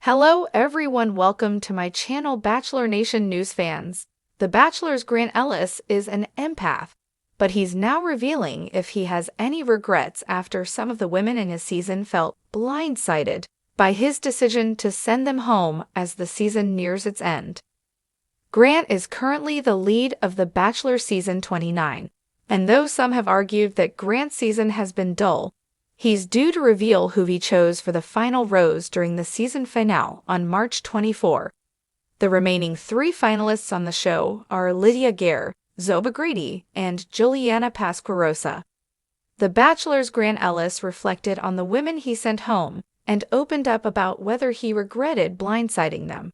Hello everyone, welcome to my channel Bachelor Nation News fans. The Bachelor's Grant Ellis is an empath, but he's now revealing if he has any regrets after some of the women in his season felt blindsided by his decision to send them home as the season nears its end. Grant is currently the lead of The Bachelor Season 29, and though some have argued that Grant's season has been dull, he's due to reveal who he chose for the final rose during the season finale on March 24. The remaining three finalists on the show are Lydia Gare, Zoba Grady, and Juliana Pasquarosa. The Bachelor's Grant Ellis reflected on the women he sent home and opened up about whether he regretted blindsiding them.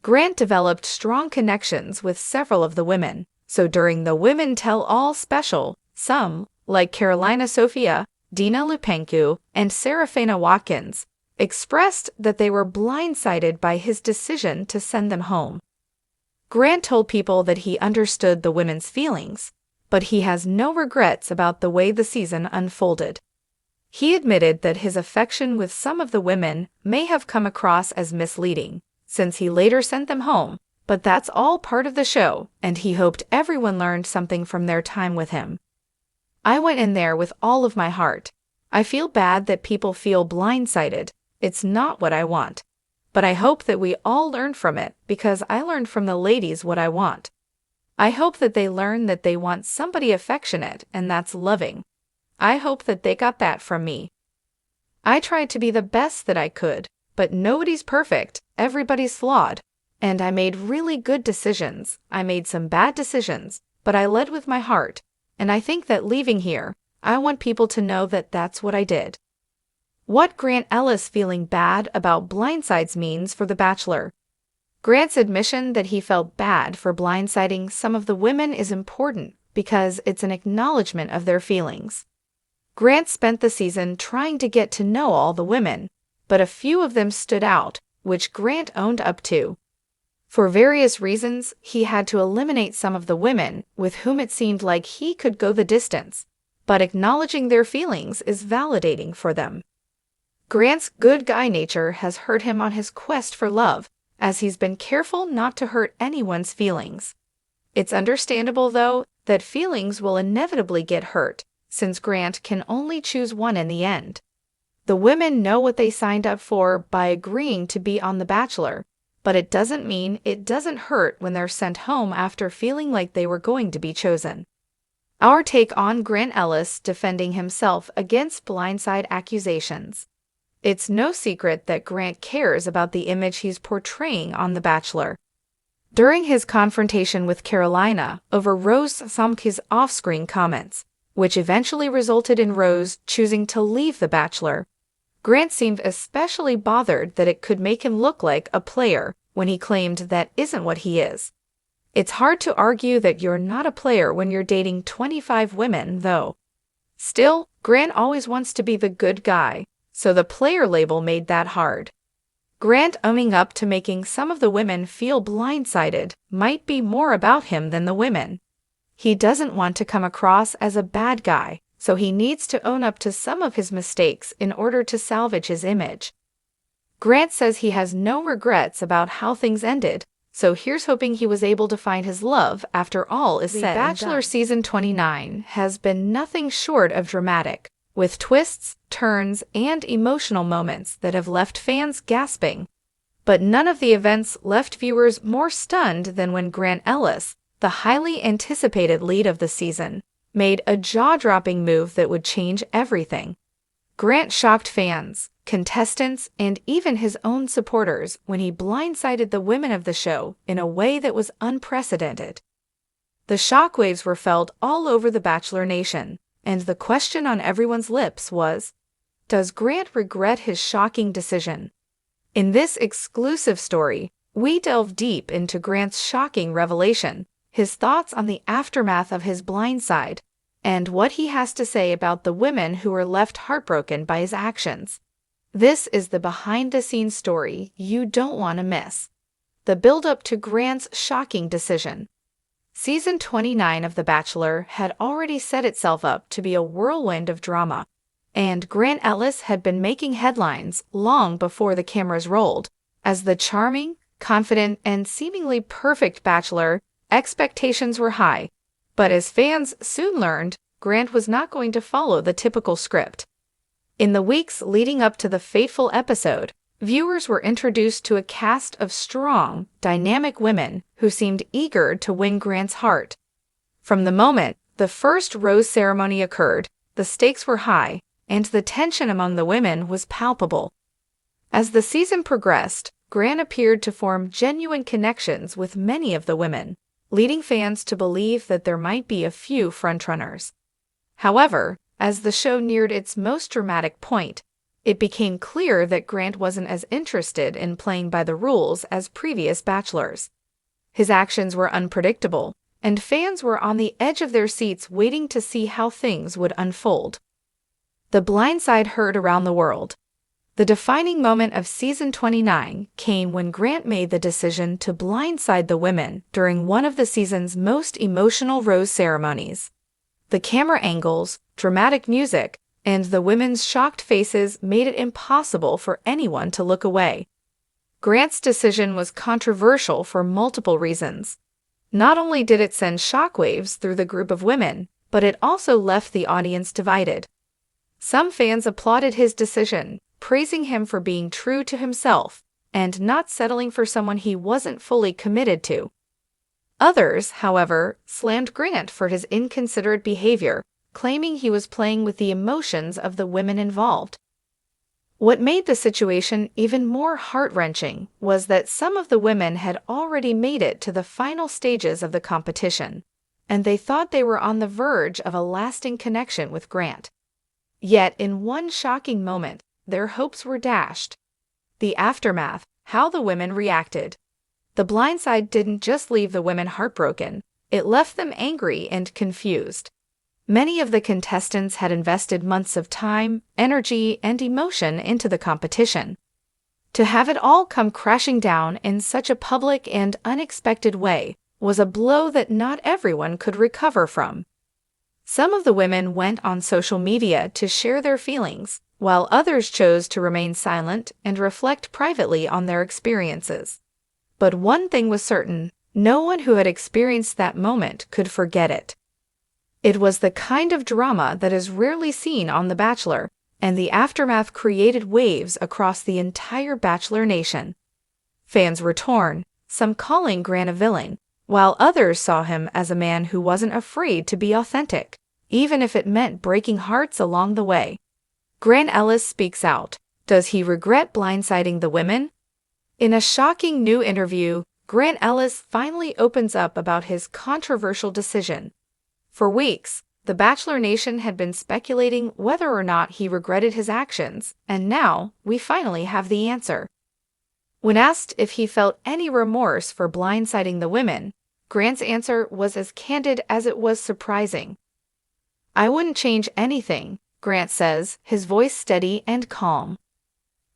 Grant developed strong connections with several of the women, so during the Women Tell All special, some, like Carolina Sofia, Dina Lupencu, and Serafina Watkins, expressed that they were blindsided by his decision to send them home. Grant told people that he understood the women's feelings, but he has no regrets about the way the season unfolded. He admitted that his affection with some of the women may have come across as misleading, since he later sent them home, but that's all part of the show, and he hoped everyone learned something from their time with him. I went in there with all of my heart. I feel bad that people feel blindsided. It's not what I want. But I hope that we all learn from it because I learned from the ladies what I want. I hope that they learn that they want somebody affectionate and that's loving. I hope that they got that from me. I tried to be the best that I could, but nobody's perfect, everybody's flawed. And I made really good decisions. I made some bad decisions, but I led with my heart. And I think that leaving here, I want people to know that that's what I did. What Grant Ellis feeling bad about blindsides means for The Bachelor. Grant's admission that he felt bad for blindsiding some of the women is important because it's an acknowledgement of their feelings. Grant spent the season trying to get to know all the women, but a few of them stood out, which Grant owned up to. For various reasons, he had to eliminate some of the women with whom it seemed like he could go the distance, but acknowledging their feelings is validating for them. Grant's good guy nature has hurt him on his quest for love, as he's been careful not to hurt anyone's feelings. It's understandable, though, that feelings will inevitably get hurt, since Grant can only choose one in the end. The women know what they signed up for by agreeing to be on The Bachelor, but it doesn't mean it doesn't hurt when they're sent home after feeling like they were going to be chosen. Our take on Grant Ellis defending himself against blindside accusations. It's no secret that Grant cares about the image he's portraying on The Bachelor. During his confrontation with Carolina over Rose Samke's off-screen comments, which eventually resulted in Rose choosing to leave The Bachelor, Grant seemed especially bothered that it could make him look like a player when he claimed that isn't what he is. It's hard to argue that you're not a player when you're dating 25 women, though. Still, Grant always wants to be the good guy, so the player label made that hard. Grant owning up to making some of the women feel blindsided might be more about him than the women. He doesn't want to come across as a bad guy, so he needs to own up to some of his mistakes in order to salvage his image. Grant says he has no regrets about how things ended, so here's hoping he was able to find his love after all is said and done. The Bachelor Season 29 has been nothing short of dramatic, with twists, turns, and emotional moments that have left fans gasping. But none of the events left viewers more stunned than when Grant Ellis, the highly anticipated lead of the season, made a jaw-dropping move that would change everything. Grant shocked fans, contestants, and even his own supporters when he blindsided the women of the show in a way that was unprecedented. The shockwaves were felt all over the Bachelor Nation, and the question on everyone's lips was, does Grant regret his shocking decision? In this exclusive story, we delve deep into Grant's shocking revelation, his thoughts on the aftermath of his blindside, and what he has to say about the women who were left heartbroken by his actions. This is the behind-the-scenes story you don't want to miss. The build-up to Grant's shocking decision. Season 29 of The Bachelor had already set itself up to be a whirlwind of drama, and Grant Ellis had been making headlines long before the cameras rolled. As the charming, confident, and seemingly perfect Bachelor, expectations were high. But as fans soon learned, Grant was not going to follow the typical script. In the weeks leading up to the fateful episode, viewers were introduced to a cast of strong, dynamic women who seemed eager to win Grant's heart. From the moment the first rose ceremony occurred, the stakes were high, and the tension among the women was palpable. As the season progressed, Grant appeared to form genuine connections with many of the women, leading fans to believe that there might be a few frontrunners. However, as the show neared its most dramatic point, it became clear that Grant wasn't as interested in playing by the rules as previous Bachelors. His actions were unpredictable, and fans were on the edge of their seats waiting to see how things would unfold. The blindside heard around the world. The defining moment of season 29 came when Grant made the decision to blindside the women during one of the season's most emotional rose ceremonies. The camera angles, dramatic music, and the women's shocked faces made it impossible for anyone to look away. Grant's decision was controversial for multiple reasons. Not only did it send shockwaves through the group of women, but it also left the audience divided. Some fans applauded his decision, praising him for being true to himself and not settling for someone he wasn't fully committed to. Others, however, slammed Grant for his inconsiderate behavior, claiming he was playing with the emotions of the women involved. What made the situation even more heart-wrenching was that some of the women had already made it to the final stages of the competition, and they thought they were on the verge of a lasting connection with Grant. Yet, in one shocking moment, their hopes were dashed. The aftermath, how the women reacted. The blindside didn't just leave the women heartbroken, it left them angry and confused. Many of the contestants had invested months of time, energy, and emotion into the competition. To have it all come crashing down in such a public and unexpected way was a blow that not everyone could recover from. Some of the women went on social media to share their feelings, while others chose to remain silent and reflect privately on their experiences. But one thing was certain, no one who had experienced that moment could forget it. It was the kind of drama that is rarely seen on The Bachelor, and the aftermath created waves across the entire Bachelor nation. Fans were torn, some calling Grant a villain, while others saw him as a man who wasn't afraid to be authentic, even if it meant breaking hearts along the way. Grant Ellis speaks out. Does he regret blindsiding the women? In a shocking new interview, Grant Ellis finally opens up about his controversial decision. For weeks, the Bachelor Nation had been speculating whether or not he regretted his actions, and now we finally have the answer. When asked if he felt any remorse for blindsiding the women, Grant's answer was as candid as it was surprising. "I wouldn't change anything," Grant says, his voice steady and calm.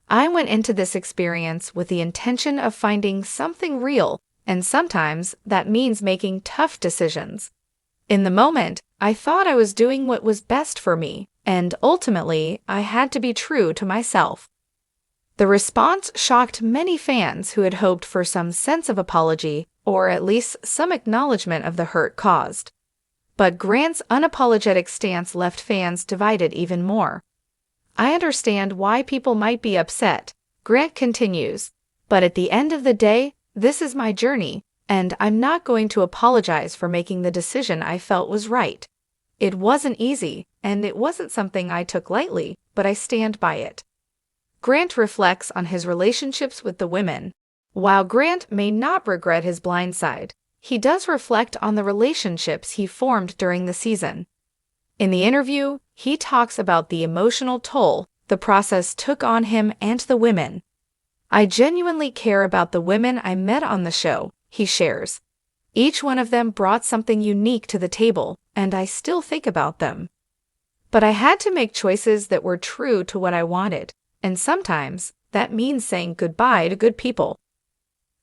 "I went into this experience with the intention of finding something real, and sometimes that means making tough decisions. In the moment, I thought I was doing what was best for me, and ultimately, I had to be true to myself." The response shocked many fans who had hoped for some sense of apology, or at least some acknowledgement of the hurt caused. But Grant's unapologetic stance left fans divided even more. "I understand why people might be upset," Grant continues, "but at the end of the day, this is my journey, and I'm not going to apologize for making the decision I felt was right. It wasn't easy, and it wasn't something I took lightly, but I stand by it." Grant reflects on his relationships with the women. While Grant may not regret his blindside, he does reflect on the relationships he formed during the season. In the interview, he talks about the emotional toll the process took on him and the women. "I genuinely care about the women I met on the show," he shares. "Each one of them brought something unique to the table, and I still think about them. But I had to make choices that were true to what I wanted, and sometimes that means saying goodbye to good people."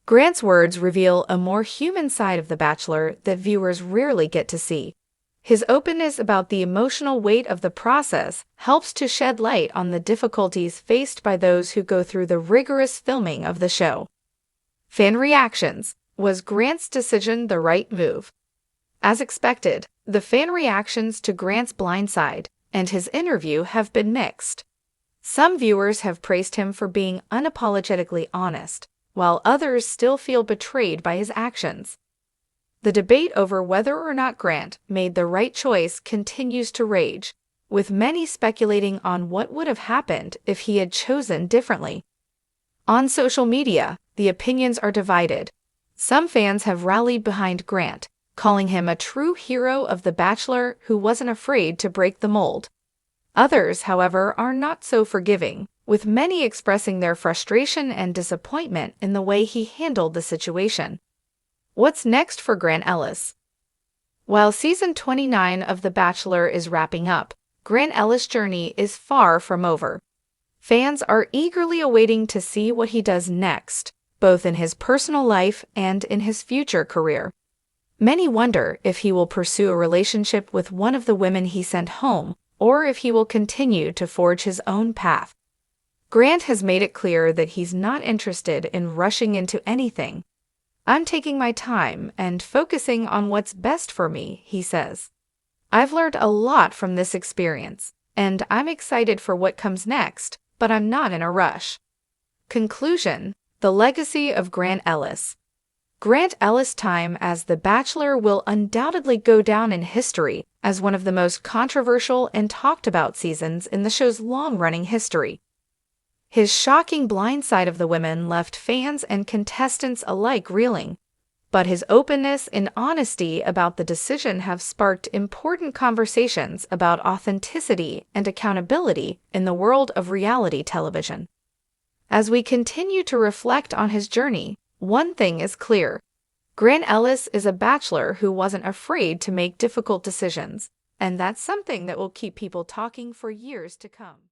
Grant's words reveal a more human side of The Bachelor that viewers rarely get to see. His openness about the emotional weight of the process helps to shed light on the difficulties faced by those who go through the rigorous filming of the show. Fan reactions. Was Grant's decision the right move? As expected, the fan reactions to Grant's Blindside and his interview have been mixed. Some viewers have praised him for being unapologetically honest, while others still feel betrayed by his actions. The debate over whether or not Grant made the right choice continues to rage, with many speculating on what would have happened if he had chosen differently. On social media, the opinions are divided. Some fans have rallied behind Grant, calling him a true hero of The Bachelor who wasn't afraid to break the mold. Others, however, are not so forgiving, with many expressing their frustration and disappointment in the way he handled the situation. What's next for Grant Ellis? While season 29 of The Bachelor is wrapping up, Grant Ellis' journey is far from over. Fans are eagerly awaiting to see what he does next, both in his personal life and in his future career. Many wonder if he will pursue a relationship with one of the women he sent home, or if he will continue to forge his own path. Grant has made it clear that he's not interested in rushing into anything. "I'm taking my time and focusing on what's best for me," he says. "I've learned a lot from this experience, and I'm excited for what comes next, but I'm not in a rush." Conclusion: the legacy of Grant Ellis. Grant Ellis' time as The Bachelor will undoubtedly go down in history as one of the most controversial and talked about seasons in the show's long-running history. His shocking blindside of the women left fans and contestants alike reeling, but his openness and honesty about the decision have sparked important conversations about authenticity and accountability in the world of reality television. As we continue to reflect on his journey, one thing is clear: Grant Ellis is a bachelor who wasn't afraid to make difficult decisions, and that's something that will keep people talking for years to come.